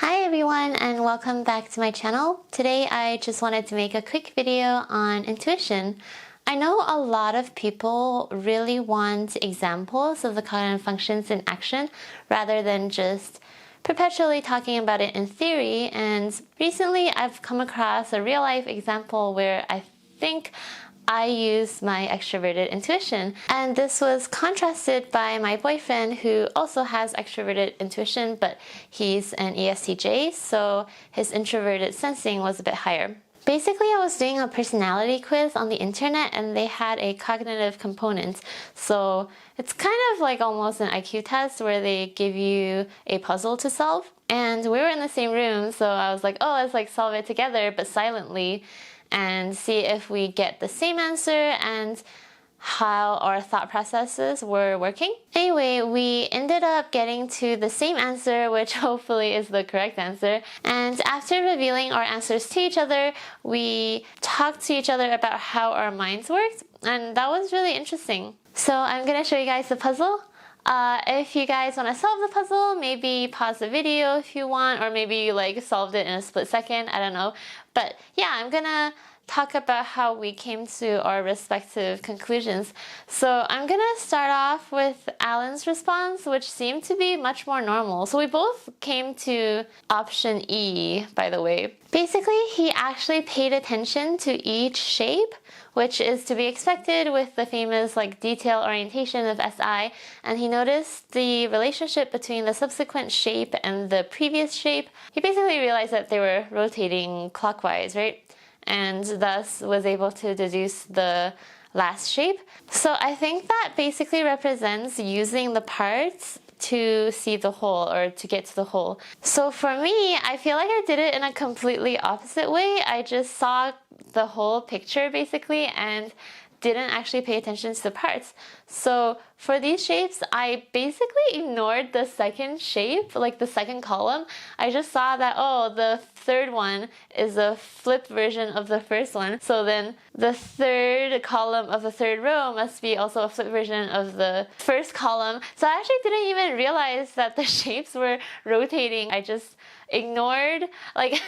Hi everyone and welcome back to my channel. Today I just wanted to make a quick video on intuition. I know a lot of people really want examples of the cognitive functions in action rather than just perpetually talking about it in theory, and recently I've come across a real-life example where I think I used my extroverted intuition, and this was contrasted by my boyfriend who also has extroverted intuition, but he's an ESTJ, so his introverted sensing was a bit higher. Basically, I was doing a personality quiz on the internet and they had a cognitive component. So it's kind of like almost an IQ test where they give you a puzzle to solve. And we were in the same room, so I was like, oh, let's like solve it together, but silently, and see if we get the same answer and how our thought processes were working. Anyway, we ended up getting to the same answer, which hopefully is the correct answer. And after revealing our answers to each other, we talked to each other about how our minds worked, and that was really interesting. So I'm gonna show you guys the puzzle. If you guys want to solve the puzzle, maybe pause the video if you want, or maybe you like solved it in a split second, I don't know. But yeah, I'm gonna talk about how we came to our respective conclusions. So I'm gonna start off with Alan's response, which seemed to be much more normal. So we both came to option E, by the way. Basically, he actually paid attention to each shape, which is to be expected with the famous like detail orientation of SI, and he noticed the relationship between the subsequent shape and the previous shape. He basically realized that they were rotating clockwise, right? And thus was able to deduce the last shape. So I think that basically represents using the parts to see the whole, or to get to the whole. So for me, I feel like I did it in a completely opposite way. I just saw the whole picture basically and didn't actually pay attention to the parts. So for these shapes, I basically ignored the second shape, like the second column. I just saw that, oh, the third one is a flipped version of the first one. So then the third column of the third row must be also a flipped version of the first column. So I actually didn't even realize that the shapes were rotating. I just ignored, like,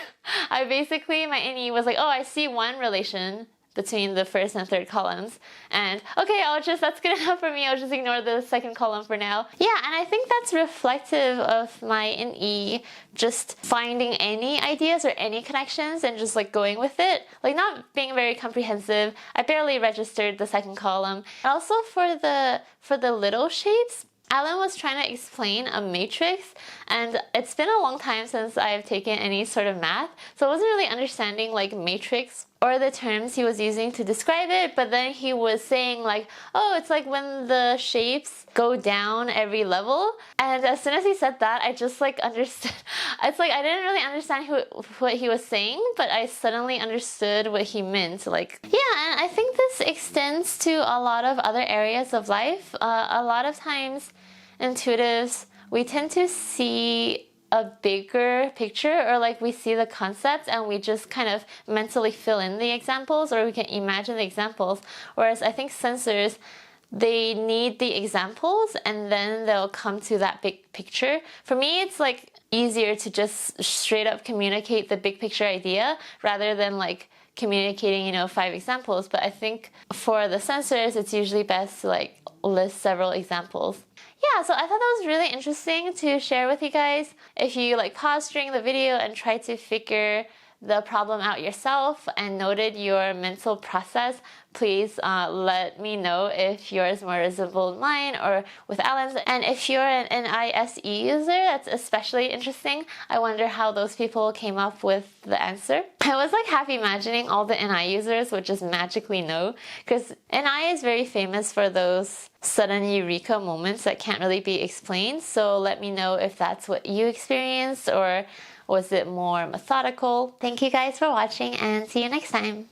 I basically, my NE was like, oh, I see one relation between the first and third columns, and okay, that's good enough for me, I'll just ignore the second column for now. Yeah, and I think that's reflective of my NE, just finding any ideas or any connections and just like going with it, like not being very comprehensive. I barely registered the second column. And also for the little shapes, Alan was trying to explain a matrix, and it's been a long time since I've taken any sort of math, so I wasn't really understanding like matrix or the terms he was using to describe it, but then he was saying like, oh, it's like when the shapes go down every level, and as soon as he said that, I just like understood. It's like I didn't really understand what he was saying, but I suddenly understood what he meant. Like, yeah, and I think this extends to a lot of other areas of life. A lot of times, intuitives, we tend to see a bigger picture, or like we see the concept and we just kind of mentally fill in the examples, or we can imagine the examples, whereas I think sensors, they need the examples and then they'll come to that big picture. For me, it's like easier to just straight up communicate the big picture idea rather than like communicating, 5 examples. But I think for the sensors, it's usually best to like list several examples. Yeah, so I thought that was really interesting to share with you guys. If you like paused during the video and tried to figure the problem out yourself and noted your mental process, please let me know if yours more resembled mine or with Alan's. And if you're an NISE user, that's especially interesting. I wonder how those people came up with the answer. I was like half imagining all the NI users would just magically know, because NI is very famous for those sudden eureka moments that can't really be explained. So let me know if that's what you experienced, or was it more methodical? Thank you guys for watching, and see you next time.